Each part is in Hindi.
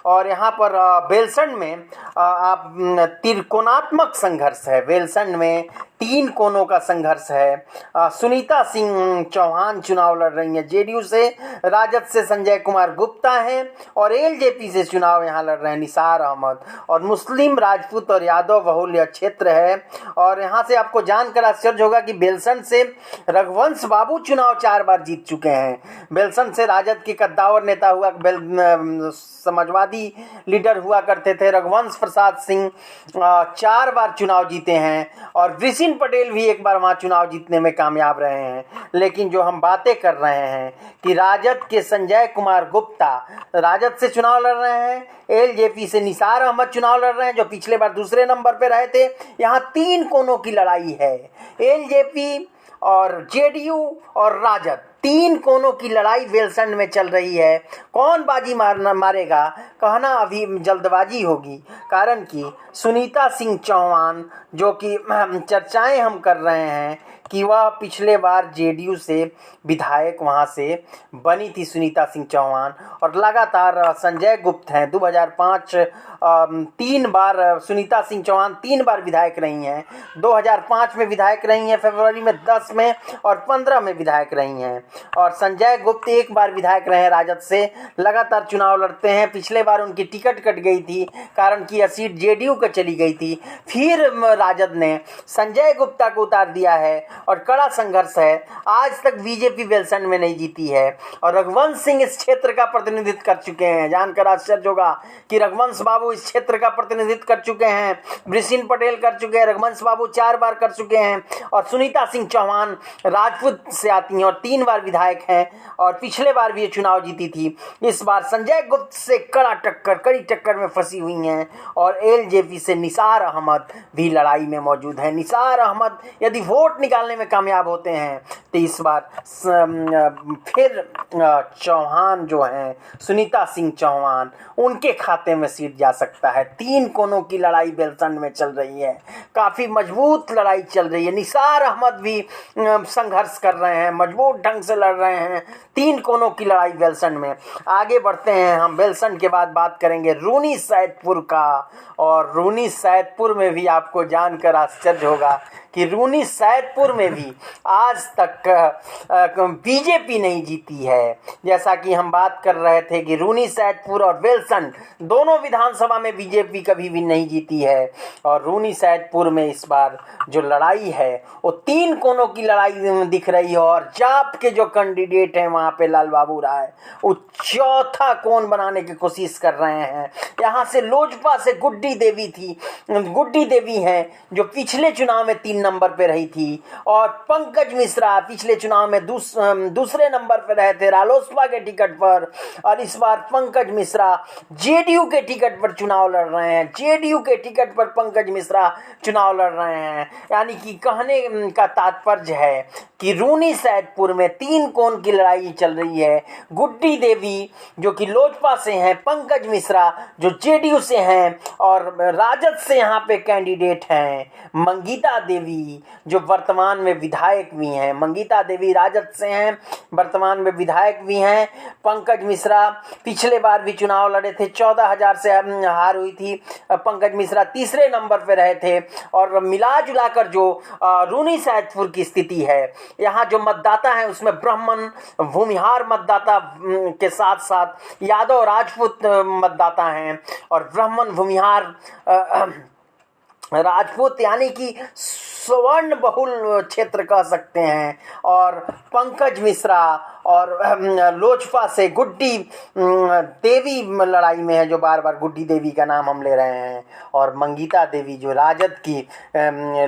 और यहाँ पर बेलसंड में आप त्रिकोणात्मक संघर्ष है। बेलसंड में 3 कोनों का संघर्ष है। सुनीता सिंह चौहान चुनाव लड़ रही हैं जेडीयू से, राजद से संजय कुमार गुप्ता हैं और एलजेपी से चुनाव यहाँ लड़ रहे हैं निसार अहमद। और मुस्लिम, राजपूत और यादव बहुल यह क्षेत्र है। और यहाँ से आपको जानकर आश्चर्य होगा कि बेलसंड से रघुवंश बाबू चुनाव 4 बार जीत चुके हैं। बेलसंड से राजद के कद्दावर नेता हुआ समाजवादी लीडर हुआ करते थे रघुवंश प्रसाद सिंह 4 बार चुनाव जीते हैं और वृषिण पटेल भी 1 बार वहाँ चुनाव जीतने में कामयाब रहे हैं। लेकिन जो हम बातें कर रहे हैं कि राजद के संजय कुमार गुप्ता राजद से चुनाव लड़ रहे हैं, एलजेपी से निसार अहमद चुनाव लड़ रहे हैं जो पिछले बार दूसरे नंबर पे रहे थे। यहाँ 3 कोनों की लड़ाई है, एलजेपी और जेडीयू और राजद, 3 कोनों की लड़ाई बेलसंड में चल रही है। कौन बाजी मारेगा कहना अभी जल्दबाजी होगी, कारण कि सुनीता सिंह चौहान जो कि चर्चाएं हम कर रहे हैं कि वह पिछले बार जेडीयू से विधायक वहां से बनी थी सुनीता सिंह चौहान, और लगातार संजय गुप्त हैं 2005 3 बार सुनीता सिंह चौहान 3 बार विधायक रही हैं। 2005 में विधायक रही हैं, फरवरी में 10 में और 15 में विधायक रही हैं। और संजय गुप्त 1 बार विधायक रहे राजद से, लगातार चुनाव लड़ते हैं। पिछले बार उनकी टिकट कट गई थी कारण कि यह सीट जेडीयू को चली गई थी। फिर राजद ने संजय गुप्ता को उतार दिया है और कड़ा संघर्ष है। आज तक बीजेपी बेलसंड में नहीं जीती है और रघुवंश सिंह इस क्षेत्र का प्रतिनिधित्व कर चुके हैं। जानकर आश्चर्य होगा कि रघुवंश बाबू इस क्षेत्र का प्रतिनिधित्व कर चुके हैं, वृषिण पटेल कर चुके हैं, रघुवंश बाबू 4 बार कर चुके हैं और सुनीता सिंह चौहान राजपूत से आती हैं और 3 बार विधायक हैं और पिछले बार भी ये चुनाव जीती थी। इस बार संजय गुप्त से कड़ी टक्कर में फंसी हुई हैं और एलजेपी से निसार अहमद भी लड़ाई में मौजूद हैं। निसार अहमद यदि वोट निकालने में कामयाब होते हैं तो इस बार फिर चौहान जो हैं सुनीता सिंह चौहान उनके खाते में सीट जा सकता है। 3 कोनों की लड़ाई बेलसंड में चल रही है, काफ़ी मजबूत लड़ाई चल रही है। निसार अहमद भी संघर्ष कर रहे हैं, मजबूत ढंग से लड़ रहे हैं। 3 कोनों की लड़ाई बेलसंड में। आगे बढ़ते हैं, हम बेलसंड के बाद बात करेंगे रूनी सैदपुर का। और रूनी सैदपुर में भी आपको जानकर आश्चर्य होगा कि रूनी सैदपुर में भी आज तक बीजेपी नहीं जीती है। जैसा कि हम बात कर रहे थे कि रूनी सैदपुर और बेलसंड दोनों विधानसभा में बीजेपी कभी भी नहीं जीती है और रूनी सैदपुर में इस बार जो लड़ाई है वो 3 कोनों की लड़ाई दिख रही है। और जाप के जो कैंडिडेट हैं वहाँ पे लाल बाबू राय वो चौथा कोन बनाने की कोशिश कर रहे हैं। यहाँ से लोजपा से गुड्डी देवी हैं जो पिछले चुनाव में 3 नंबर पे रही थी और पंकज मिश्रा पिछले चुनाव में दूसरे नंबर पे रहे थे रालोसपा के टिकट पर और इस बार पंकज मिश्रा जेडीयू के टिकट पर चुनाव लड़ रहे हैं। जेडीयू के टिकट पर पंकज मिश्रा चुनाव लड़ रहे हैं। यानी कि कहने का तात्पर्य है कि रूनी सैदपुर में 3 कोन की लड़ाई चल रही है। गुड्डी देवी जो कि लोजपा से हैं, पंकज मिश्रा जो जेडीयू से हैं और राजद से यहाँ पे कैंडिडेट हैं मंगीता देवी जो वर्तमान में विधायक भी हैं। मंगीता देवी राजद से हैं, वर्तमान में विधायक भी हैं। पंकज मिश्रा पिछले बार भी चुनाव लड़े थे, 14,000 से हार हुई थी। पंकज मिश्रा तीसरे नंबर पे रहे थे। और मिला जुलाकर जो रूनी सैदपुर की स्थिति है, यहाँ जो मतदाता हैं उसमें ब्राह्मण भूमिहार मतदाता के साथ साथ यादव राजपूत मतदाता हैं और ब्राह्मण भूमिहार राजपूत यानी कि स्वर्ण बहुल क्षेत्र कह सकते हैं। और पंकज मिश्रा और लोजपा से गुड्डी देवी लड़ाई में है जो बार बार गुड्डी देवी का नाम हम ले रहे हैं और मंगीता देवी जो राजद की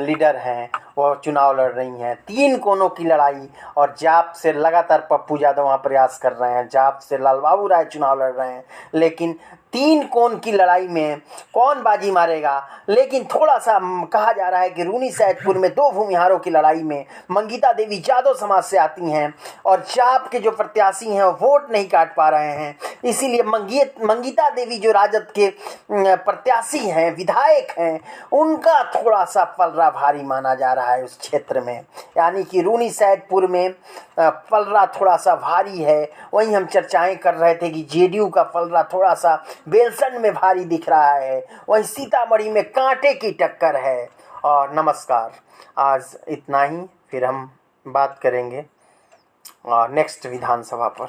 लीडर हैं वो चुनाव लड़ रही हैं। 3 कोनों की लड़ाई और जाप से लगातार पप्पू यादव वहाँ प्रयास कर रहे हैं, जाप से लाल बाबू राय चुनाव लड़ रहे हैं। लेकिन 3 कोन की लड़ाई में कौन बाजी मारेगा? लेकिन थोड़ा सा कहा जा रहा है कि रूनी सैदपुर में 2 भूमिहारों की लड़ाई में मंगीता देवी ज़्यादा यादव समाज से आती हैं और चाप के जो प्रत्याशी हैं वो वोट नहीं काट पा रहे हैं, इसीलिए मंगीता देवी जो राजद के प्रत्याशी हैं, विधायक हैं, उनका थोड़ा सा पलड़ा भारी माना जा रहा है उस क्षेत्र में। यानी कि रूनी सैदपुर में पलड़ा थोड़ा सा भारी है। वहीं हम चर्चाएं कर रहे थे कि जेडीयू का पलड़ा थोड़ा सा बेलसंड में भारी दिख रहा है, वहीं सीतामढ़ी में कांटे की टक्कर है। और नमस्कार, आज इतना ही, फिर हम बात करेंगे नेक्स्ट विधानसभा पर।